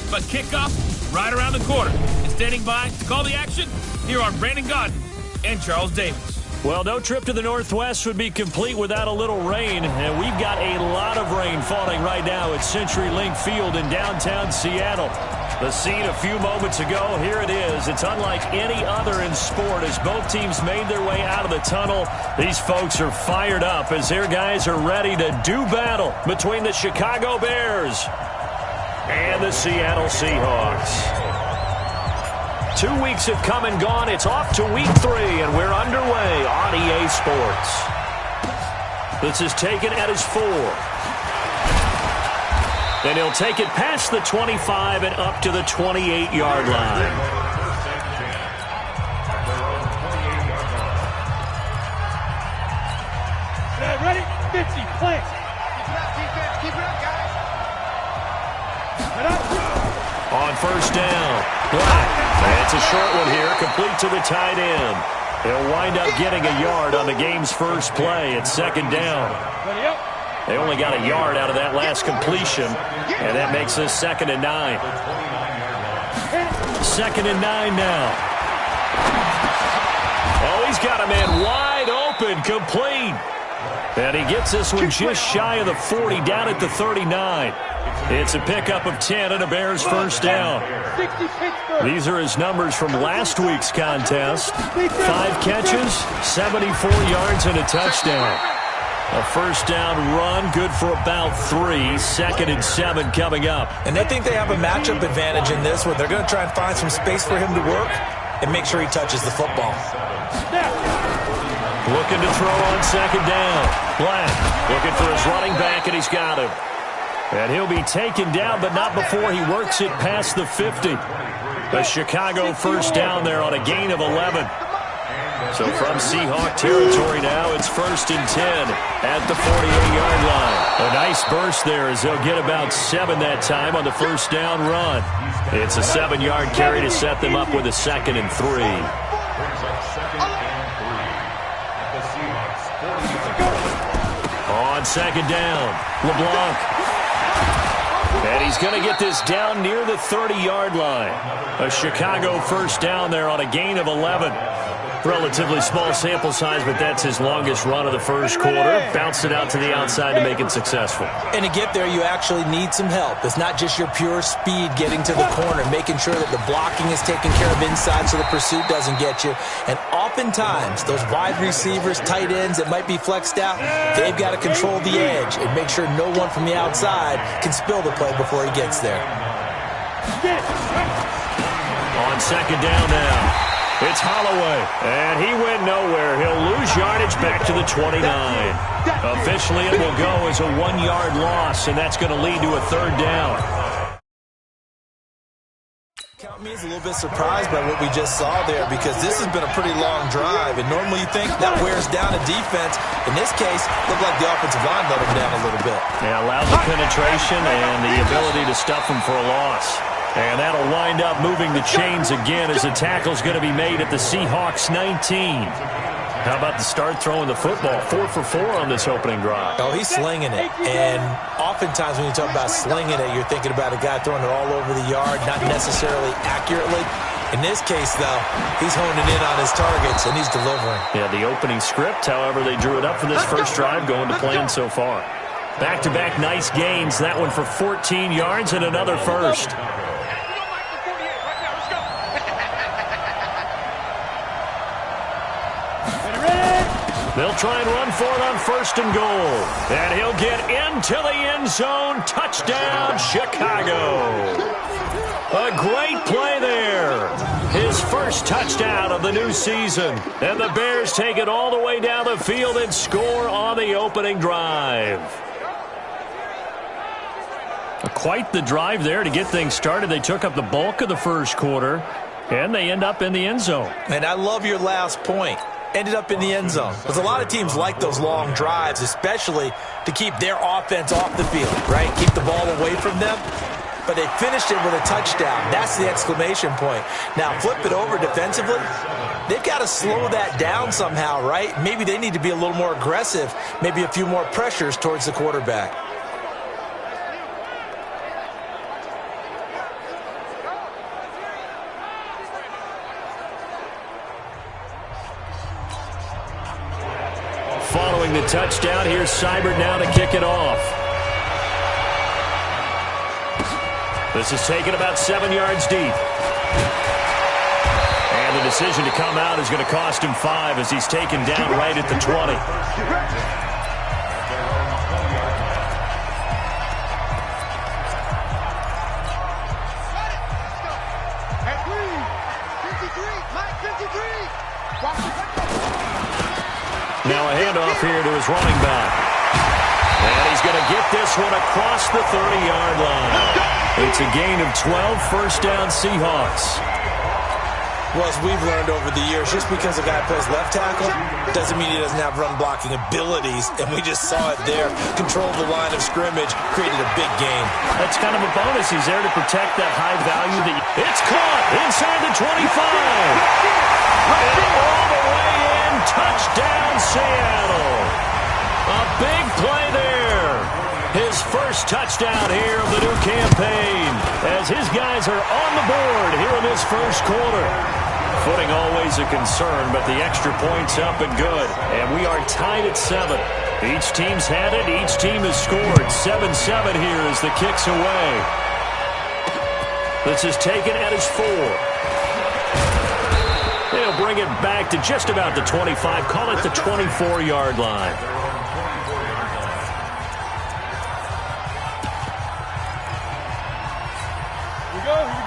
but kickoff right around the corner. And standing by to call the action, here are Brandon Godden and Charles Davis. Well, no trip to the Northwest would be complete without a little rain, and we've got a lot of rain falling right now at CenturyLink Field in downtown Seattle. The scene a few moments ago, here it is. It's unlike any other in sport as both teams made their way out of the tunnel. These folks are fired up as their guys are ready to do battle between the Chicago Bears and the Seattle Seahawks. 2 weeks have come and gone. It's off to week 3, and we're underway on EA Sports. This is taken at his 4. And he'll take it past the 25 and up to the 28-yard line. Ready? 50, play. Keep it up, defense. Keep it up, guys. Get up. On first down, Black. It's a short one here, complete to the tight end. He'll wind up getting a yard on the game's first play at second down. They only got a yard out of that last completion, and that makes this 2nd and 9. 2nd and 9 now. Oh, he's got a man wide open, complete. And he gets this one just shy of the 40, down at the 39. It's a pickup of 10 and a Bears first down. These are his numbers from last week's contest. 5 catches, 74 yards, and a touchdown. A first down run, good for about 3. 2nd and 7 coming up. And they think they have a matchup advantage in this one. They're going to try and find some space for him to work and make sure he touches the football. Looking to throw on second down. Black looking for his running back, and he's got him. And he'll be taken down, but not before he works it past the 50. A Chicago first down there on a gain of 11. So from Seahawk territory now, it's 1st and 10 at the 48-yard line. A nice burst there as they'll get about 7 that time on the first down run. It's a 7-yard carry to set them up with a 2nd and 3. On second down, LeBlanc. And he's going to get this down near the 30-yard line. A Chicago first down there on a gain of 11. Relatively small sample size, but that's his longest run of the first quarter. Bounced it out to the outside to make it successful. And to get there, you actually need some help. It's not just your pure speed getting to the corner, making sure that the blocking is taken care of inside so the pursuit doesn't get you. And oftentimes, those wide receivers, tight ends that might be flexed out, they've got to control the edge and make sure no one from the outside can spill the play before he gets there. On second down now. It's Holloway, and he went nowhere. He'll lose yardage back to the 29. Officially, it will go as a 1-yard loss, and that's going to lead to a 3rd down. Count me as a little bit surprised by what we just saw there because this has been a pretty long drive, and normally you think that wears down a defense. In this case, looked like the offensive line let him down a little bit. Yeah, allowed the penetration and the ability to stuff him for a loss. And that'll wind up moving the chains again as the tackle's going to be made at the Seahawks 19. How about the start throwing the football? 4 for 4 on this opening drive. Oh, he's slinging it. And oftentimes when you talk about slinging it, you're thinking about a guy throwing it all over the yard, not necessarily accurately. In this case, though, he's honing in on his targets, and he's delivering. Yeah, the opening script, however, they drew it up for this first drive, going to plan so far. Back-to-back nice gains. That one for 14 yards and another first. They'll try and run for it on 1st and goal. And he'll get into the end zone. Touchdown, Chicago. A great play there. His first touchdown of the new season. And the Bears take it all the way down the field and score on the opening drive. Quite the drive there to get things started. They took up the bulk of the first quarter, and they end up in the end zone. And I love your last point. Ended up in the end zone. Because a lot of teams like those long drives, especially to keep their offense off the field, right? Keep the ball away from them. But they finished it with a touchdown. That's the exclamation point. Now, flip it over defensively. They've got to slow that down somehow, right? Maybe they need to be a little more aggressive. Maybe a few more pressures towards the quarterback. Following the touchdown, here's Seibert now to kick it off. This is taken about 7 yards deep. And the decision to come out is going to cost him 5 as he's taken down right at the 20. Now a handoff here to his running back. And he's going to get this one across the 30-yard line. It's a gain of 12, first down Seahawks. Well, as we've learned over the years, just because a guy plays left tackle doesn't mean he doesn't have run-blocking abilities, and we just saw it there. Controlled the line of scrimmage, created a big gain. That's kind of a bonus. He's there to protect that high value. It's caught inside the 25. And all the way in, touchdown Seattle. A big play there. His first touchdown here of the new campaign as his guys are on the board here in this first quarter. Footing always a concern, but the extra point's up and good. And we are tied at 7. Each team's had it. Each team has scored. 7-7 here as the kick's away. This is taken at his 4. They'll bring it back to just about the 25. Call it the 24-yard line.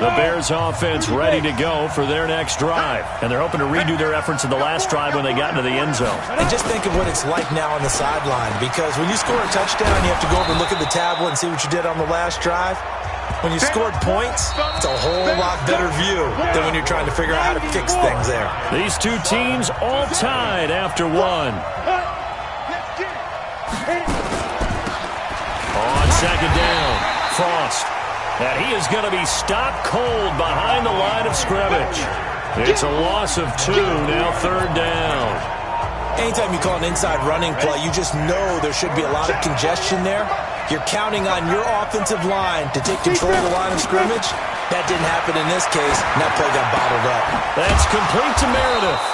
The Bears offense ready to go for their next drive. And they're hoping to redo their efforts in the last drive when they got into the end zone. And just think of what it's like now on the sideline, because when you score a touchdown, you have to go over and look at the tablet and see what you did on the last drive. When you scored points, it's a whole lot better view than when you're trying to figure out how to fix things there. These two teams all tied after 1. On second down, Frost. And he is going to be stopped cold behind the line of scrimmage. It's a loss of 2, now third down. Anytime you call an inside running play, you just know there should be a lot of congestion there. You're counting on your offensive line to take control of the line of scrimmage. That didn't happen in this case, and that play got bottled up. That's complete to Meredith.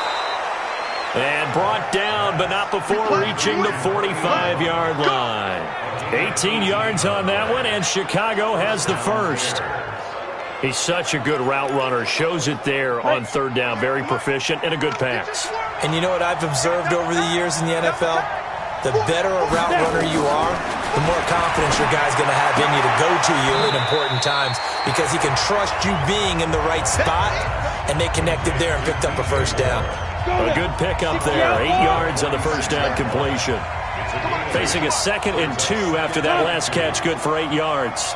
And brought down, but not before reaching the 45-yard line. 18 yards on that one, and Chicago has the first. He's such a good route runner. Shows it there on third down. Very proficient and a good pass. And you know what I've observed over the years in the NFL? The better a route runner you are, the more confidence your guy's going to have in you to go to you in important times, because he can trust you being in the right spot, and they connected there and picked up a first down. A good pickup there. 8 yards on the first down completion. Facing a 2nd and 2 after that last catch, good for 8 yards.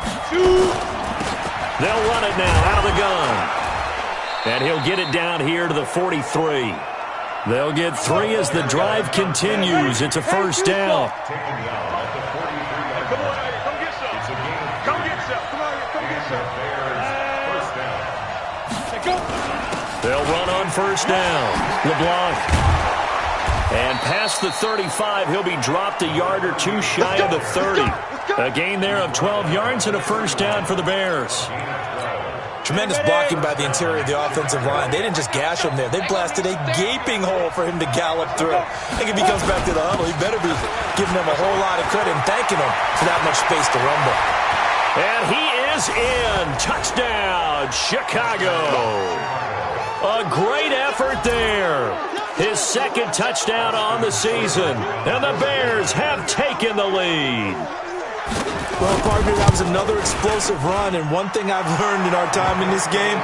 They'll run it now out of the gun. And he'll get it down here to the 43. They'll get 3 as the drive continues. It's a first down. They'll run on first down. LeBlanc. And past the 35, he'll be dropped a yard or 2 shy of the 30. A gain there of 12 yards and a first down for the Bears. Tremendous blocking by the interior of the offensive line. They didn't just gash him there. They blasted a gaping hole for him to gallop through. I think if he comes back to the huddle, he better be giving them a whole lot of credit and thanking them for that much space to rumble. And he is in. Touchdown, Chicago. A great effort there. His 2nd touchdown on the season. And the Bears have taken the lead. Well, partner, that was another explosive run. And one thing I've learned in our time in this game,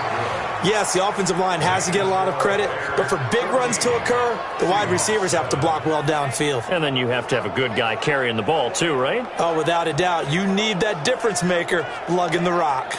yes, the offensive line has to get a lot of credit. But for big runs to occur, the wide receivers have to block well downfield. And then you have to have a good guy carrying the ball too, right? Oh, without a doubt. You need that difference maker lugging the rock.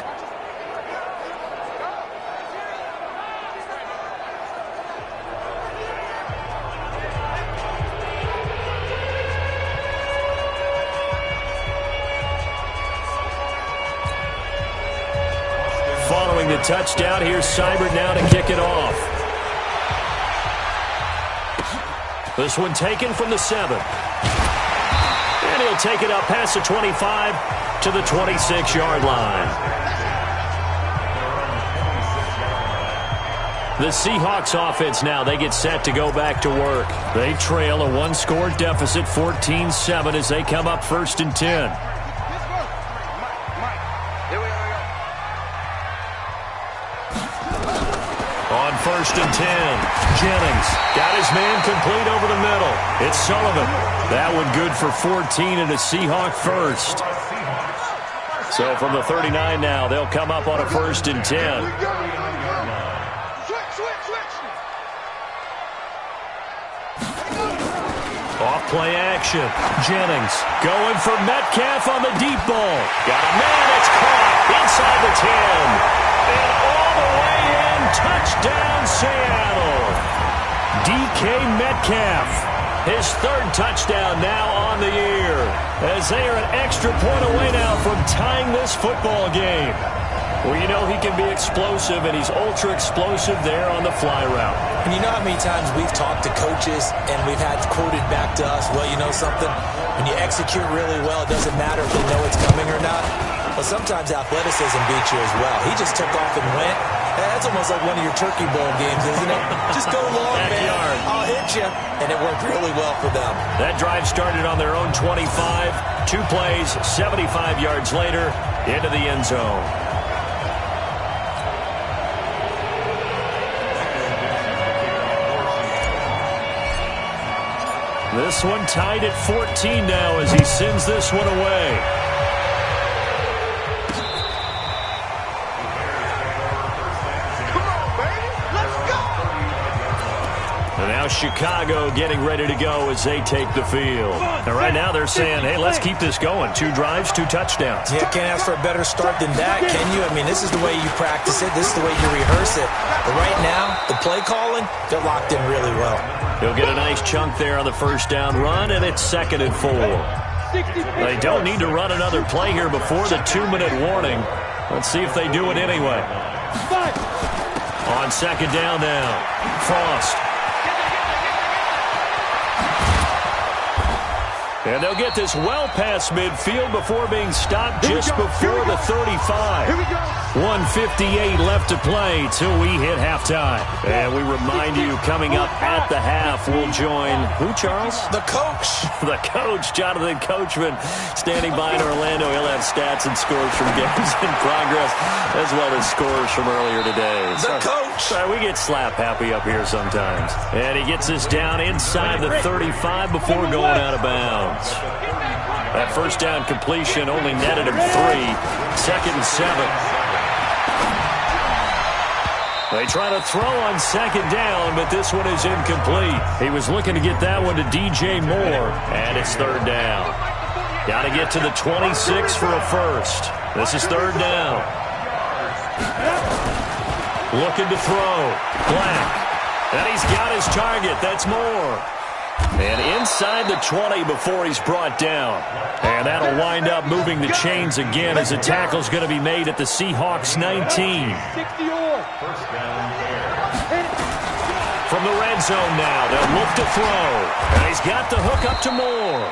Following the touchdown, here's Seibert now to kick it off. This one taken from the 7. And he'll take it up past the 25 to the 26-yard line. The Seahawks offense now, they get set to go back to work. They trail a one-score deficit, 14-7, as they come up 1st and 10. On 1st and 10, Jennings got his man complete over the middle. It's Sullivan. That one good for 14 and a Seahawk first. So from the 39 now, they'll come up on a 1st and 10. Off play action. Jennings going for Metcalf on the deep ball. Got a man that's caught inside the 10. And all the way in, touchdown Seattle. DK Metcalf, his 3rd touchdown now on the year, as they are an extra point away now from tying this football game. Well, you know he can be explosive, and he's ultra-explosive there on the fly route. And you know how many times we've talked to coaches and we've had quoted back to us, well, you know something? When you execute really well, it doesn't matter if they know it's coming or not. But sometimes athleticism beats you as well. He just took off and went. That's almost like one of your Turkey Bowl games, isn't it? Just go long, man. I'll hit you. And it worked really well for them. That drive started on their own 25. 2 plays, 75 yards later, into the end zone. This one tied at 14 now as he sends this one away. And now Chicago getting ready to go as they take the field. And right now they're saying, hey, let's keep this going. 2 drives, 2 touchdowns. Yeah, can't ask for a better start than that, can you? I mean, this is the way you practice it. This is the way you rehearse it. But right now, the play calling, they're locked in really well. He'll get a nice chunk there on the 1st down run, and it's 2nd and 4. They don't need to run another play here before the 2-minute warning. Let's see if they do it anyway. On 2nd down now, Frost. And they'll get this well past midfield before being stopped just before the 35. 1:58 left to play till we hit halftime. And we remind you, coming up at the half, we'll join who, Charles? The coach. The coach, Jonathan Coachman, standing by in Orlando. He'll have stats and scores from games in progress, as well as scores from earlier today. The coach. We get slap happy up here sometimes. And he gets this down inside the 35 before going out of bounds. That 1st down completion only netted him 3. 2nd and 7. They try to throw on 2nd down, but this one is incomplete. He was looking to get that one to DJ Moore, and it's 3rd down. Got to get to the 26 for a first. This is 3rd down. Looking to throw. Black. And he's got his target. That's Moore. And inside the 20 before he's brought down. And that'll wind up moving the chains again as the tackle's going to be made at the Seahawks 19. From the red zone now, they'll look to throw. And he's got the hook up to Moore.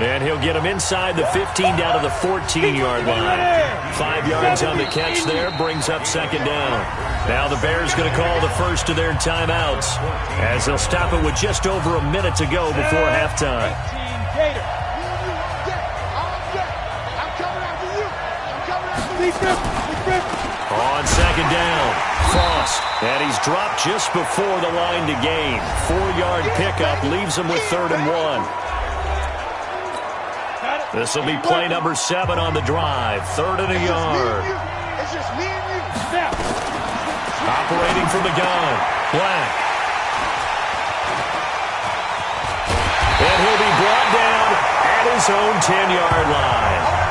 And he'll get him inside the 15 down to the 14-yard line. 5 yards on the catch there, brings up 2nd down. Now the Bears going to call the first of their timeouts as they'll stop it with just over a minute to go before halftime. On 2nd down, Frost. And he's dropped just before the line to gain. 4-yard pickup leaves him with 3rd and 1. This will be play number 7 on the drive. 3rd and a yard. It's just me and you. Now. Operating from the gun. Black. And he'll be brought down at his own 10-yard line.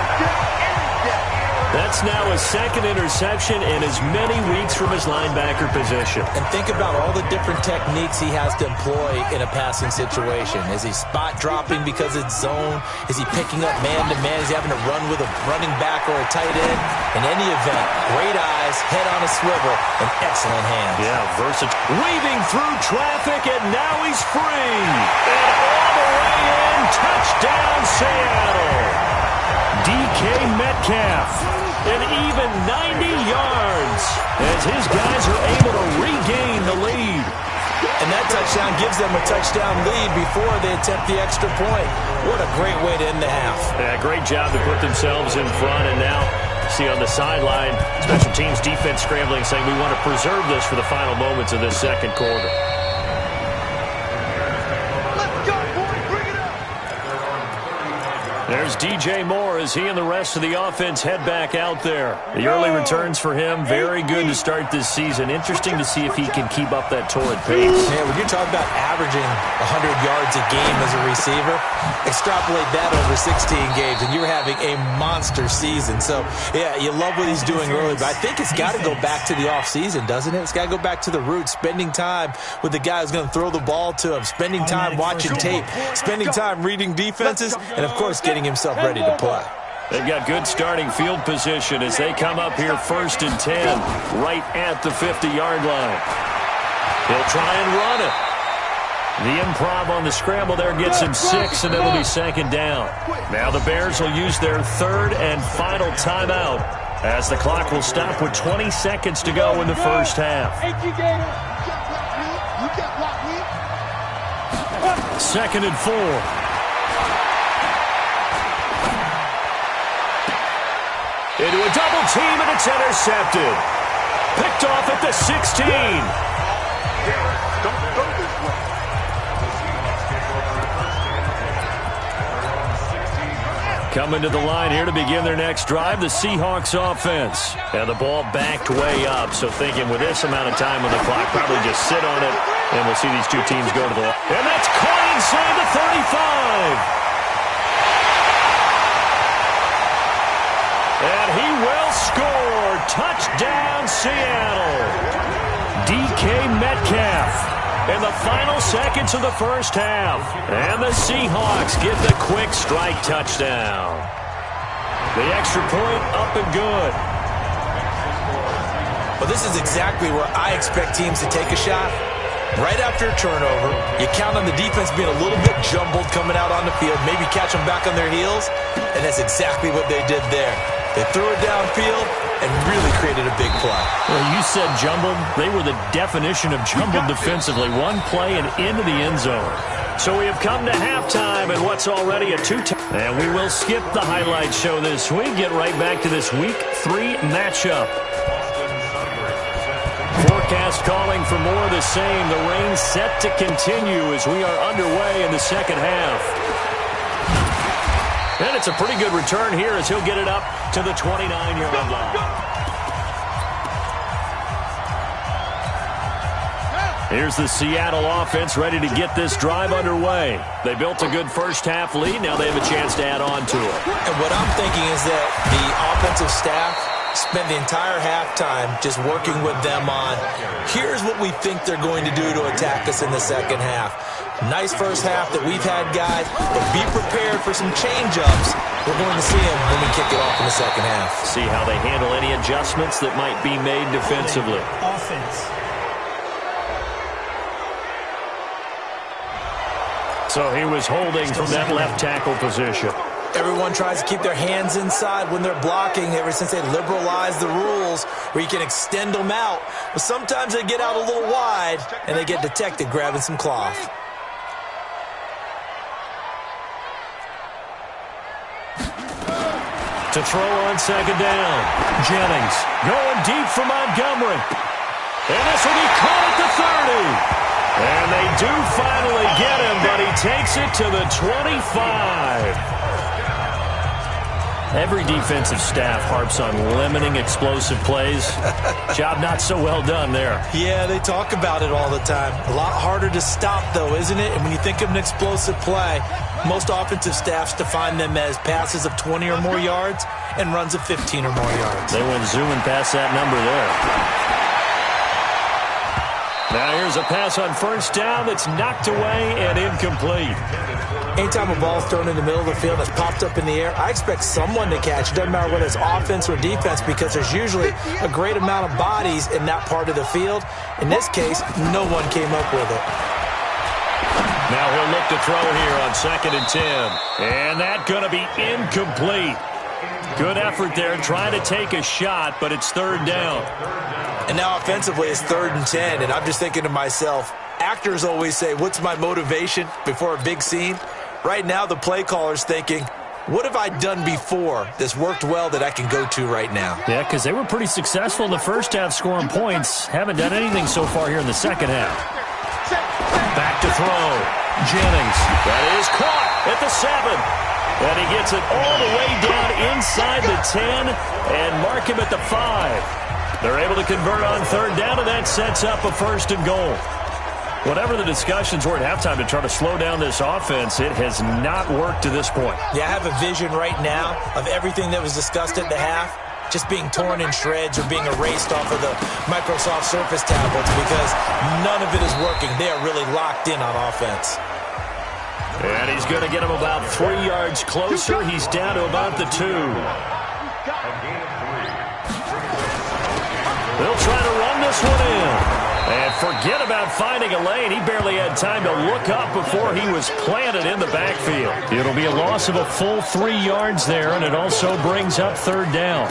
That's now his 2nd interception in as many weeks from his linebacker position. And think about all the different techniques he has to employ in a passing situation. Is he spot dropping because it's zone? Is he picking up man-to-man? Is he having to run with a running back or a tight end? In any event, great eyes, head on a swivel, and excellent hands. Yeah, versatile. Weaving through traffic, and now he's free. And all the way in, touchdown Seattle. DK Metcalf, an even 90 yards as his guys are able to reach gain the lead. And that touchdown gives them a touchdown lead before they attempt the extra point. What a great way to end the half. Yeah, great job to put themselves in front. And now, see on the sideline, special teams defense scrambling, saying we want to preserve this for the final moments of this second quarter. There's DJ Moore as he and the rest of the offense head back out there. The early returns for him, very good to start this season. Interesting to see if he can keep up that torrid pace. Yeah, when you talk about averaging 100 yards a game as a receiver, extrapolate that over 16 games, and you're having a monster season. So, yeah, you love what he's doing early, but I think it's got to go back to the offseason, doesn't it? It's got to go back to the roots, spending time with the guy who's going to throw the ball to him, spending time watching tape, spending time reading defenses, and, of course, getting himself ready to play. They've got good starting field position as they come up here 1st and 10, right at the 50-yard line. He'll try and run it. The improv on the scramble there gets him 6, and it'll be 2nd down. Now the Bears will use their 3rd and final timeout as the clock will stop with 20 seconds to go in the first half. 2nd and 4. Into a double team, and it's intercepted. Picked off at the 16. Coming to the line here to begin their next drive, the Seahawks offense. And the ball backed way up, so thinking with this amount of time on the clock, probably just sit on it, and we'll see these two teams go to the line. And that's caught inside the 35. And he will score. Touchdown, Seattle. DK Metcalf in the final seconds of the first half. And the Seahawks get the quick strike touchdown. The extra point up and good. Well, this is exactly where I expect teams to take a shot. Right after a turnover, you count on the defense being a little bit jumbled coming out on the field, maybe catch them back on their heels, and that's exactly what they did there. They threw it downfield and really created a big play. Well, you said jumbled. They were the definition of jumbled defensively. One play and into the end zone. So we have come to halftime and what's already a 2-time. And we will skip the highlight show this week. Get right back to this Week 3 matchup. Forecast calling for more of the same. The rain set to continue as we are underway in the second half. And it's a pretty good return here as he'll get it up to the 29-yard line. Here's the Seattle offense ready to get this drive underway. They built a good first-half lead. Now they have a chance to add on to it. And what I'm thinking is that the offensive staff spent the entire halftime just working with them on, here's what we think they're going to do to attack us in the second half. Nice first half that we've had, guys, but be prepared for some change-ups. We're going to see them when we kick it off in the second half. See how they handle any adjustments that might be made defensively. Offense. So he was holding from that left tackle position. Everyone tries to keep their hands inside when they're blocking ever since they liberalized the rules where you can extend them out. But sometimes they get out a little wide and they get detected grabbing some cloth. To throw on second down. Jennings going deep for Montgomery. And this will be caught at the 30. And they do finally get him, but he takes it to the 25. Every defensive staff harps on limiting explosive plays. Job not so well done there. Yeah, they talk about it all the time. A lot harder to stop, though, isn't it? And when you think of an explosive play, most offensive staffs define them as passes of 20 or more yards and runs of 15 or more yards. They went zooming past that number there. Now here's a pass on first down that's knocked away and incomplete. Anytime a ball is thrown in the middle of the field that's popped up in the air, I expect someone to catch. It doesn't matter whether it's offense or defense because there's usually a great amount of bodies in that part of the field. In this case, no one came up with it. Now he'll look to throw here on 2nd and 10. And that's going to be incomplete. Good effort there, trying to take a shot, but it's third down. And now offensively it's 3rd and 10, and I'm just thinking to myself, actors always say, what's my motivation before a big scene? Right now the play caller's thinking, what have I done before that's worked well that I can go to right now? Yeah, because they were pretty successful in the first half scoring points. Haven't done anything so far here in the second half. Back to throw. Jennings. That is caught at the 7. And he gets it all the way down inside the 10 and mark him at the 5. They're able to convert on third down, and that sets up a 1st and goal. Whatever the discussions were at halftime to try to slow down this offense, it has not worked to this point. Yeah, I have a vision right now of everything that was discussed at the half just being torn in shreds or being erased off of the Microsoft Surface tablets because none of it is working. They are really locked in on offense. And he's going to get him about 3 yards closer. He's down to about the 2. They'll try to run this one in. And forget about finding a lane. He barely had time to look up before he was planted in the backfield. It'll be a loss of a full 3 yards there, and it also brings up third down.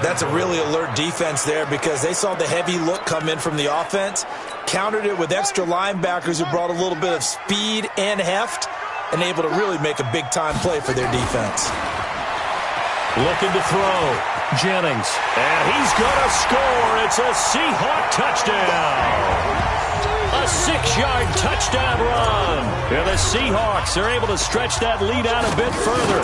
That's a really alert defense there because they saw the heavy look come in from the offense, countered it with extra linebackers who brought a little bit of speed and heft, and able to really make a big-time play for their defense. Looking to throw. Jennings. And he's going to score. It's a Seahawk touchdown. A 6-yard touchdown run. And the Seahawks are able to stretch that lead out a bit further.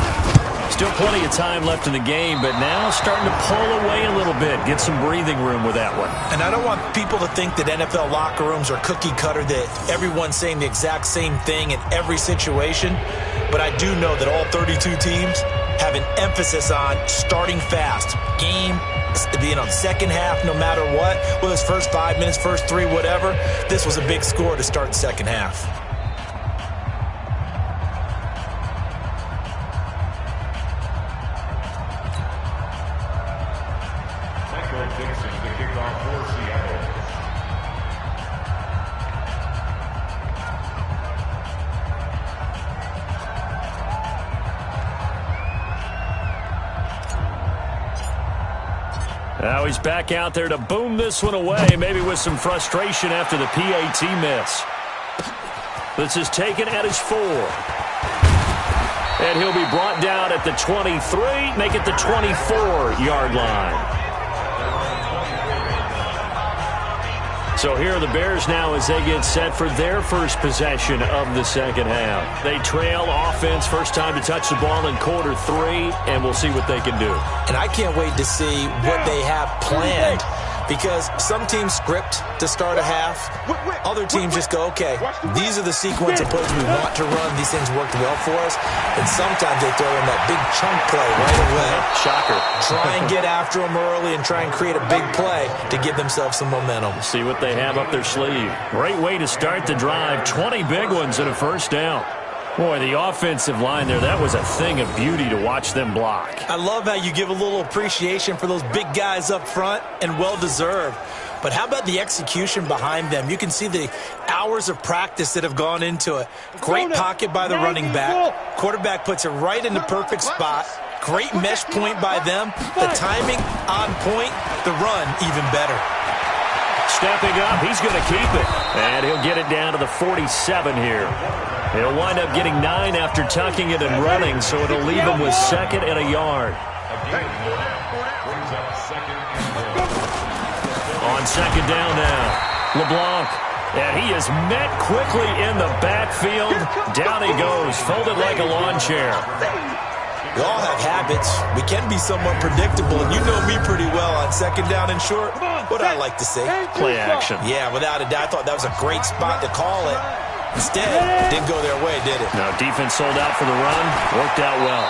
Still plenty of time left in the game, but now starting to pull away a little bit. Get some breathing room with that one. And I don't want people to think that NFL locker rooms are cookie cutter, that everyone's saying the exact same thing in every situation. But I do know that all 32 teams have an emphasis on starting fast. Game, second half, no matter what. Whether it's first 5 minutes, first 3, whatever. This was a big score to start the second half. Now he's back out there to boom this one away, maybe with some frustration after the PAT miss. This is taken at his 4. And he'll be brought down at the 23, make it the 24-yard line. So here are the Bears now as they get set for their first possession of the second half. They trail offense, first time to touch the ball in quarter 3, and we'll see what they can do. And I can't wait to see what they have planned because some teams script to start a half. Other teams just go, okay, these are the sequence of plays we want to run. These things worked well for us. And sometimes they throw in that big chunk play right away. Shocker. Try and get after them early and try and create a big play to give themselves some momentum. See what they have up their sleeve. Great way to start the drive. 20 big ones and a first down. Boy, the offensive line there, that was a thing of beauty to watch them block. I love how you give a little appreciation for those big guys up front, and well-deserved. But how about the execution behind them? You can see the hours of practice that have gone into it. Great pocket by the running back. Quarterback puts it right in the perfect spot. Great mesh point by them. The timing on point. The run even better. Stepping up, he's going to keep it. And he'll get it down to the 47 here. He'll wind up getting 9 after tucking it and running, so it'll leave him with 2nd and a yard. On 2nd down now, LeBlanc. And he is met quickly in the backfield. Down he goes, folded like a lawn chair. We all have habits. We can be somewhat predictable, and you know me pretty well on 2nd down and short. What I like to say. Play action. Yeah, without a doubt. I thought that was a great spot to call it. Instead, didn't go their way, did it? No, defense sold out for the run. Worked out well.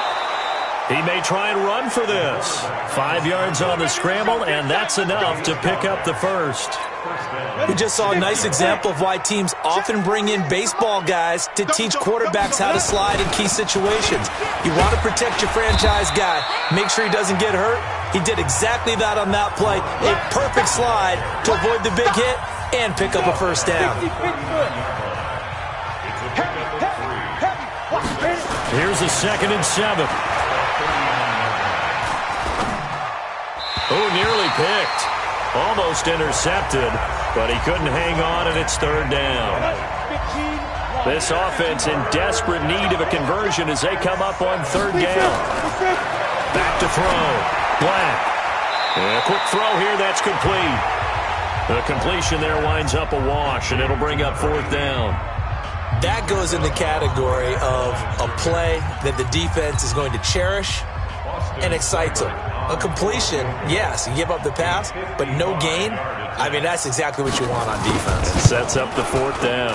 He may try and run for this. 5 yards on the scramble, and that's enough to pick up the first. We just saw a nice example of why teams often bring in baseball guys to teach quarterbacks how to slide in key situations. You want to protect your franchise guy. Make sure he doesn't get hurt. He did exactly that on that play. A perfect slide to avoid the big hit and pick up a first down. Here's a 2nd and 7. Oh, nearly picked. Almost intercepted, but he couldn't hang on, and it's third down. This offense in desperate need of a conversion as they come up on third down. Back to throw. Black. And a quick throw here, that's complete. The completion there winds up a wash, and it'll bring up fourth down. That goes in the category of a play that the defense is going to cherish and excites them. A completion, yes, you give up the pass, but no gain. I mean, that's exactly what you want on defense. Sets up the fourth down.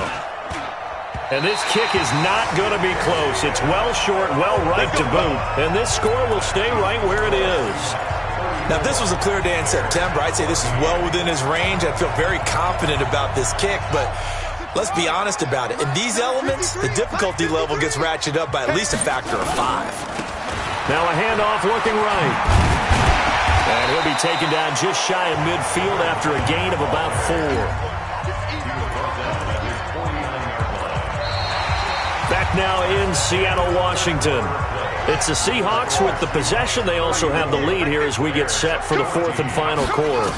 And this kick is not going to be close. It's well short, well right to boot. And this score will stay right where it is. Now, if this was a clear day in September, I'd say this is well within his range. I'd feel very confident about this kick, but let's be honest about it. In these elements, the difficulty level gets ratcheted up by at least a factor of 5. Now a handoff looking right. And he'll be taken down just shy of midfield after a gain of about 4. Back now in Seattle, Washington. It's the Seahawks with the possession. They also have the lead here as we get set for the fourth and final quarter.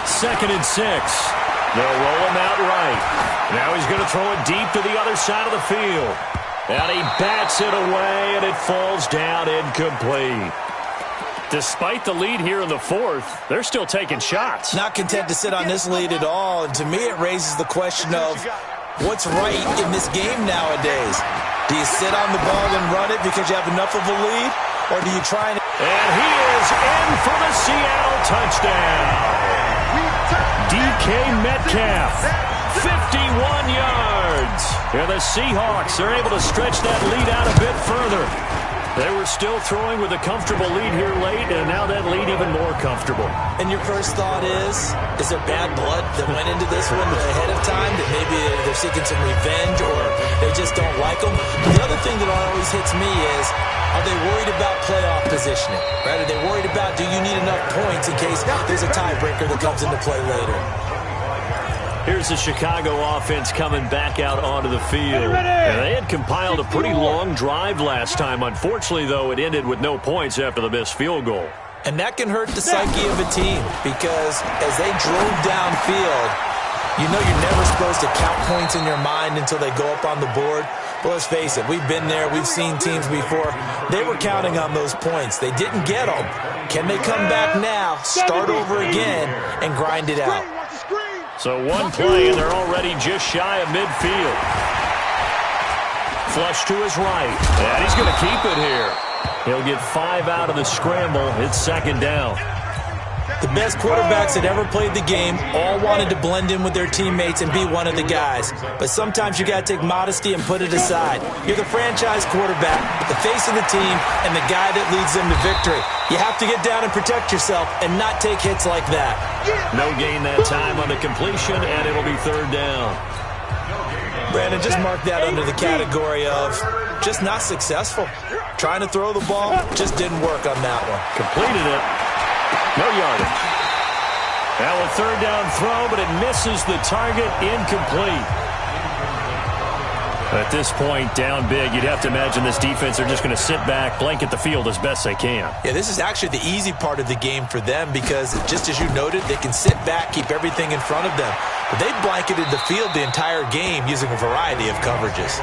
2nd and 6. They'll roll him out right. Now he's going to throw it deep to the other side of the field. And he bats it away, and it falls down incomplete. Despite the lead here in the fourth, they're still taking shots. Not content to sit on this lead at all. And to me, it raises the question of what's right in this game nowadays. Do you sit on the ball and run it because you have enough of a lead? Or do you try and... And he is in for the Seattle touchdown. DK Metcalf, 51 yards. And the Seahawks are able to stretch that lead out a bit further. They were still throwing with a comfortable lead here late, and now that lead even more comfortable. And your first thought is there bad blood that went into this one ahead of time, that maybe they're seeking some revenge or they just don't like them? The other thing that always hits me is, are they worried about playoff positioning? Right? Are they worried about, do you need enough points in case there's a tiebreaker that comes into play later? Here's the Chicago offense coming back out onto the field. And they had compiled a pretty long drive last time. Unfortunately, though, it ended with no points after the missed field goal. And that can hurt the psyche of a team because as they drove downfield, you know you're never supposed to count points in your mind until they go up on the board. But let's face it, we've been there. We've seen teams before. They were counting on those points. They didn't get them. Can they come back now, start over again, and grind it out? So one play, and they're already just shy of midfield. Flush to his right. And he's going to keep it here. He'll get 5 out of the scramble. It's 2nd down. The best quarterbacks that ever played the game all wanted to blend in with their teammates and be one of the guys. But sometimes you got to take modesty and put it aside. You're the franchise quarterback, the face of the team, and the guy that leads them to victory. You have to get down and protect yourself and not take hits like that. No gain that time on the completion, and it'll be 3rd down. Brandon, just mark that under the category of just not successful. Trying to throw the ball just didn't work on that one. Completed it. No yardage. Now a 3rd down throw, but it misses the target, incomplete. At this point, down big, you'd have to imagine this defense are just going to sit back, blanket the field as best they can. Yeah, this is actually the easy part of the game for them because, just as you noted, they can sit back, keep everything in front of them. But they've blanketed the field the entire game using a variety of coverages.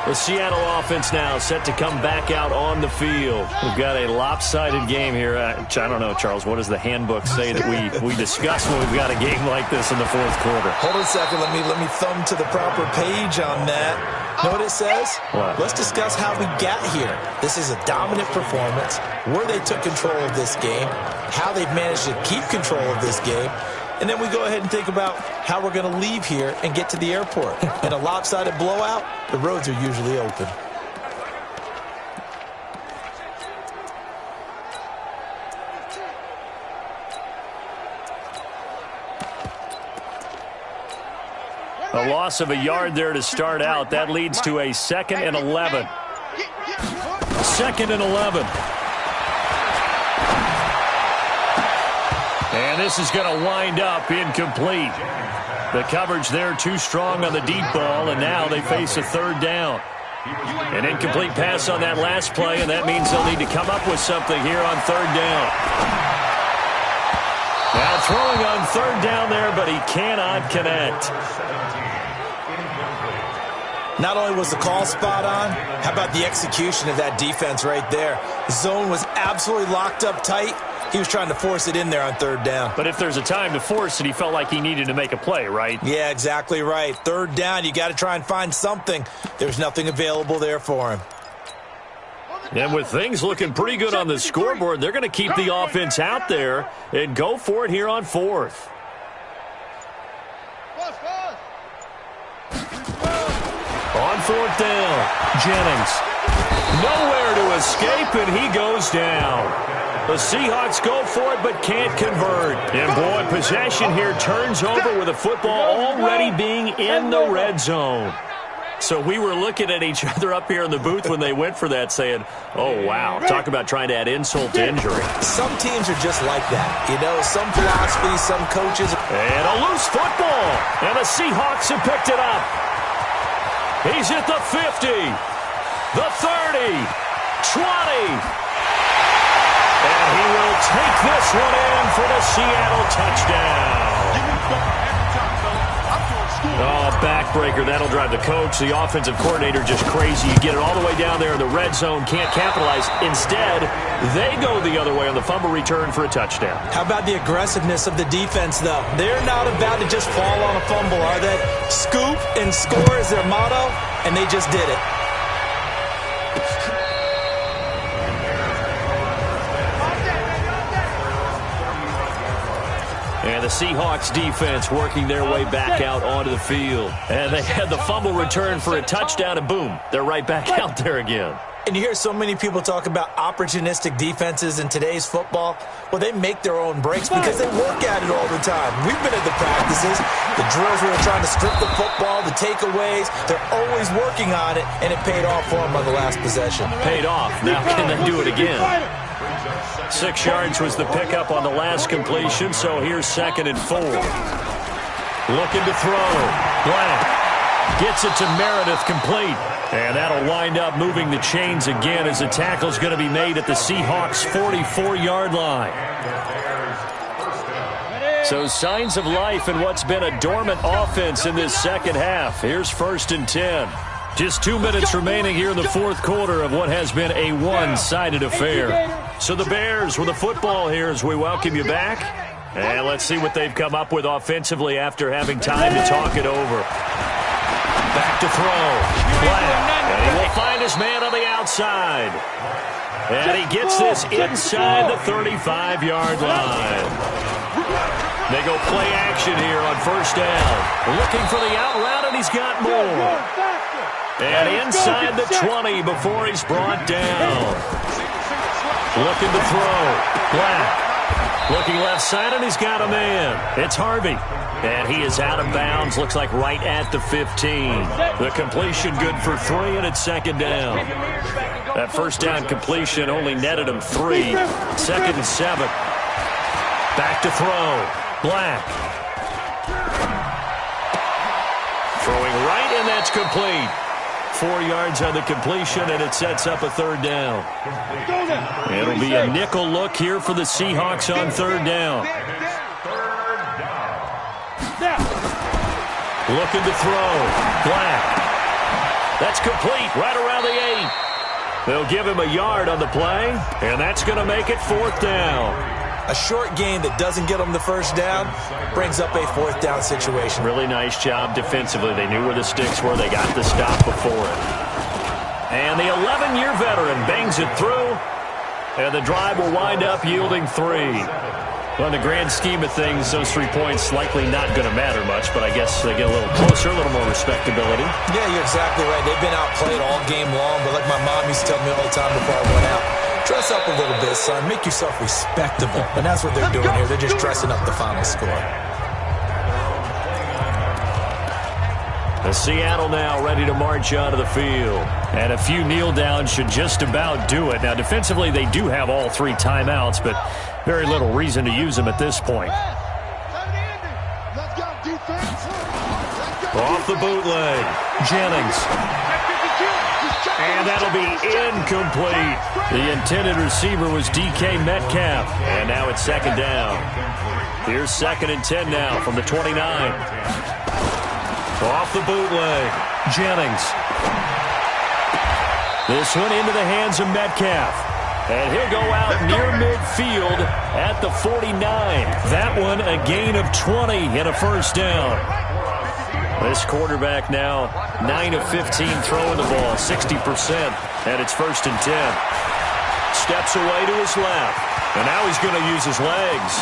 The Seattle offense now set to come back out on the field. We've got a lopsided game here. I don't know, Charles, what does the handbook say that we discuss when we've got a game like this in the fourth quarter? Hold on a second. Let me thumb to the proper page on that. Know what it says? What? Let's discuss how we got here. This is a dominant performance, where they took control of this game, how they've managed to keep control of this game, and then we go ahead and think about how we're going to leave here and get to the airport. In a lopsided blowout, the roads are usually open. A loss of a yard there to start out. That leads to a 2nd and 11. 2nd and 11. And this is going to wind up incomplete. The coverage there too strong on the deep ball, and now they face a 3rd down. An incomplete pass on that last play, and that means they'll need to come up with something here on third down. Now throwing on third down there, but he cannot connect. Not only was the call spot on, how about the execution of that defense right there? The zone was absolutely locked up tight. He was trying to force it in there on third down. But if there's a time to force it, he felt like he needed to make a play, right? Yeah, exactly right. Third down, you got to try and find something. There's nothing available there for him. And with things looking pretty good on the scoreboard, they're going to keep the offense out there and go for it here on fourth. On fourth down, Jennings. Nowhere to escape, and he goes down. The Seahawks go for it, but can't convert. And, boy, possession here turns over with the football already being in the red zone. So we were looking at each other up here in the booth when they went for that saying, oh, wow, talk about trying to add insult to injury. Some teams are just like that. You know, some philosophies, some coaches. And a loose football. And the Seahawks have picked it up. He's at the 50, the 30, 20. And he will take this one in for the Seattle touchdown. Oh, backbreaker. That'll drive the coach, the offensive coordinator, just crazy. You get it all the way down there in the red zone, can't capitalize. Instead, they go the other way on the fumble return for a touchdown. How about the aggressiveness of the defense, though? They're not about to just fall on a fumble, are they? Scoop and score is their motto, and they just did it. And the Seahawks defense working their way back out onto the field. And they had the fumble return for a touchdown, and boom, they're right back out there again. And you hear so many people talk about opportunistic defenses in today's football. Well, they make their own breaks because they work at it all the time. We've been at the practices, the drills where they're trying to strip the football, the takeaways. They're always working on it, and it paid off for them on the last possession. Paid off. Now can they do it again? 6 yards was the pickup on the last completion, so here's 2nd and 4. Looking to throw. Black gets it to Meredith, complete. And that'll wind up moving the chains again as the tackle's going to be made at the Seahawks' 44-yard line. So signs of life in what's been a dormant offense in this second half. Here's 1st and 10. Just 2 minutes remaining here in the fourth quarter of what has been a one-sided affair. So the Bears with the football here as we welcome you back. And let's see what they've come up with offensively after having time to talk it over. Back to throw. Black. And he will find his man on the outside. And he gets this inside the 35-yard line. They go play action here on 1st down. Looking for the out route, and he's got more. And inside the 20 before he's brought down. Looking to throw. Black. Looking left side, and he's got a man. It's Harvey. And he is out of bounds. Looks like right at the 15. The completion good for 3, and it's 2nd down. That 1st down completion only netted him 3. 2nd and 7. Back to throw. Black. Throwing right, and that's complete. 4 yards on the completion, and it sets up a 3rd down. It'll be a nickel look here for the Seahawks on 3rd down. Looking to throw. Black. That's complete right around the 8. They'll give him a yard on the play, and that's going to make it 4th down. A short gain that doesn't get them the 1st down brings up a 4th down situation. Really nice job defensively. They knew where the sticks were. They got the stop before it. And the 11-year veteran bangs it through, and the drive will wind up yielding 3. Well, in the grand scheme of things, those 3 points likely not going to matter much, but I guess they get a little closer, a little more respectability. Yeah, you're exactly right. They've been outplayed all game long, but like my mom used to tell me all the time before I went out, dress up a little bit, son. Make yourself respectable. And that's what they're doing here. They're just dressing up the final score. The Seattle now ready to march onto the field. And a few kneel downs should just about do it. Now, defensively, they do have all 3 timeouts, but very little reason to use them at this point. Off the bootleg. Jennings. And that'll be incomplete. The intended receiver was DK Metcalf. And now it's second down. Here's 2nd and 10 now from the 29. Off the bootleg. Jennings. This one into the hands of Metcalf. And he'll go out near midfield at the 49. That one a gain of 20 and a first down. This quarterback now 9 of 15 throwing the ball, 60%. And it's 1st and 10. Steps away to his left. And now he's going to use his legs.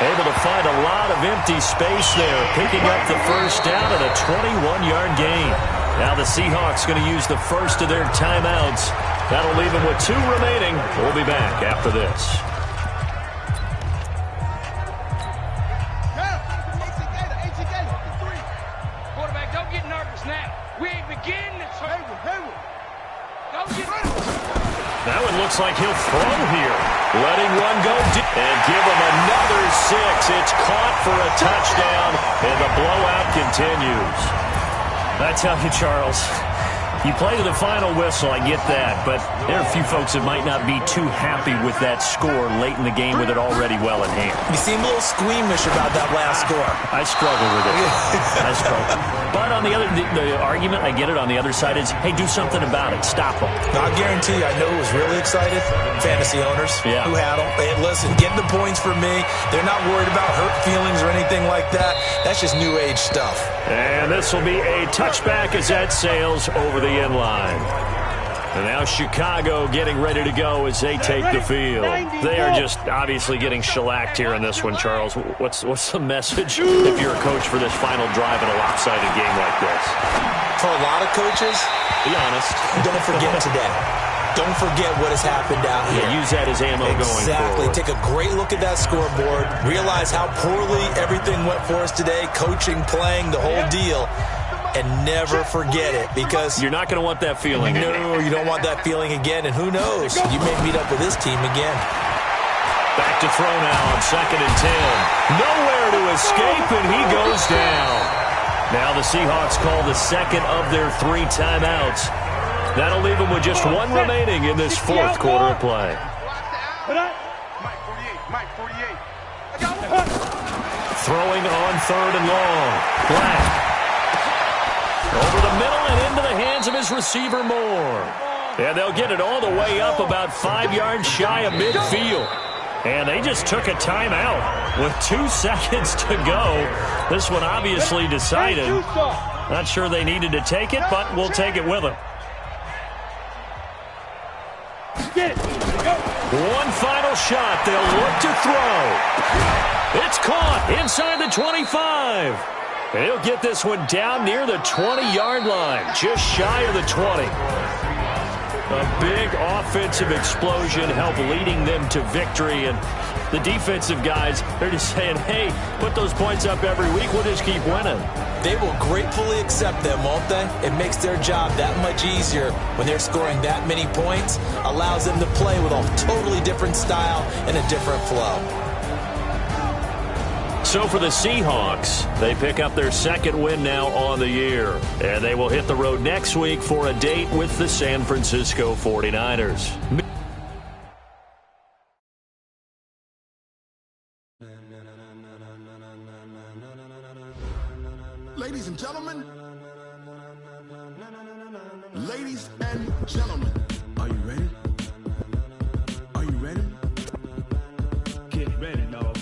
Able to find a lot of empty space there, picking up the first down and a 21-yard gain. Now the Seahawks going to use the first of their timeouts. That'll leave them with 2 remaining. We'll be back after this. Quarterback, don't get nervous now. We ain't beginning. Don't get nervous. That one looks like he'll throw here. Letting one go deep. And give him another 6. It's caught for a touchdown, and the blowout continues. I tell you, Charles, you play to the final whistle, I get that, but there are a few folks that might not be too happy with that score late in the game with it already well in hand. You seem a little squeamish about that last score. I struggle with it. I struggle. But on the argument, I get it, on the other side is, hey, do something about it. Stop them. I guarantee you, I know who was really excited. Fantasy owners who had them. Hey, listen, getting the points for me. They're not worried about hurt feelings or anything like that. That's just new age stuff. And this will be a touchback as that sails over the end line. And now Chicago getting ready to go as they take the field. They are just obviously getting shellacked here in this one, Charles. What's the message if you're a coach for this final drive in a lopsided game like this? For a lot of coaches, be honest. Don't forget today. Don't forget what has happened out here. Yeah, use that as ammo going forward. Exactly. Take a great look at that scoreboard. Realize how poorly everything went for us today. Coaching, playing, the whole deal. And never forget it, because you're not going to want that feeling again. No, you don't want that feeling again. And who knows? You may meet up with this team again. Back to throw now on 2nd and 10. Nowhere to escape, and he goes down. Now the Seahawks call the second of their 3 timeouts. That'll leave them with just 1 remaining in this 4th quarter of play. Throwing on 3rd and long. Black. Over the middle and into the hands of his receiver, Moore. And they'll get it all the way up about 5 yards shy of midfield. And they just took a timeout with 2 seconds to go. This one obviously decided. Not sure they needed to take it, but we'll take it with them. One final shot. They'll look to throw. It's caught inside the 25. And he'll get this one down near the 20-yard line, just shy of the 20. A big offensive explosion helped leading them to victory. And the defensive guys, they're just saying, hey, put those points up every week. We'll just keep winning. They will gratefully accept them, won't they? It makes their job that much easier when they're scoring that many points. Allows them to play with a totally different style and a different flow. So for the Seahawks, they pick up their 2nd win now on the year. And they will hit the road next week for a date with the San Francisco 49ers. Ladies and gentlemen, are you ready? Are you ready? Get ready, dog.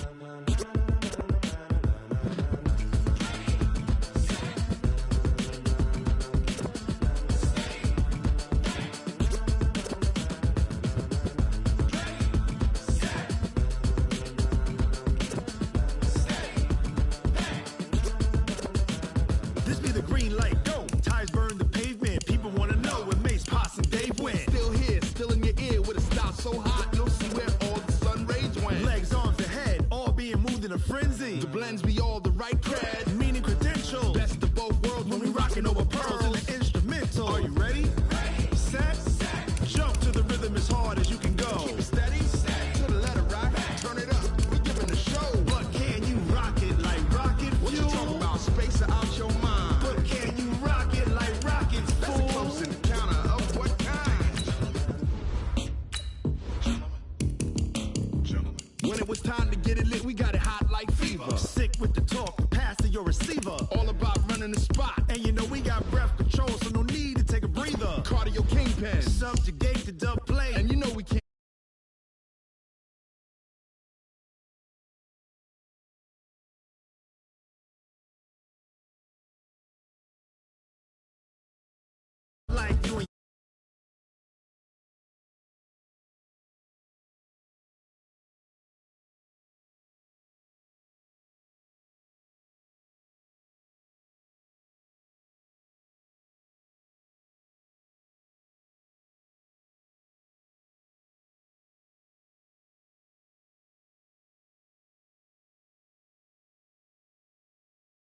This be the green light, go. Tires burn the pavement. People want to know where Mace, Poss, and Dave went. Still here, still in When it was time to get it lit, we got it hot like fever. Sick with the talk, pass to your receiver. All about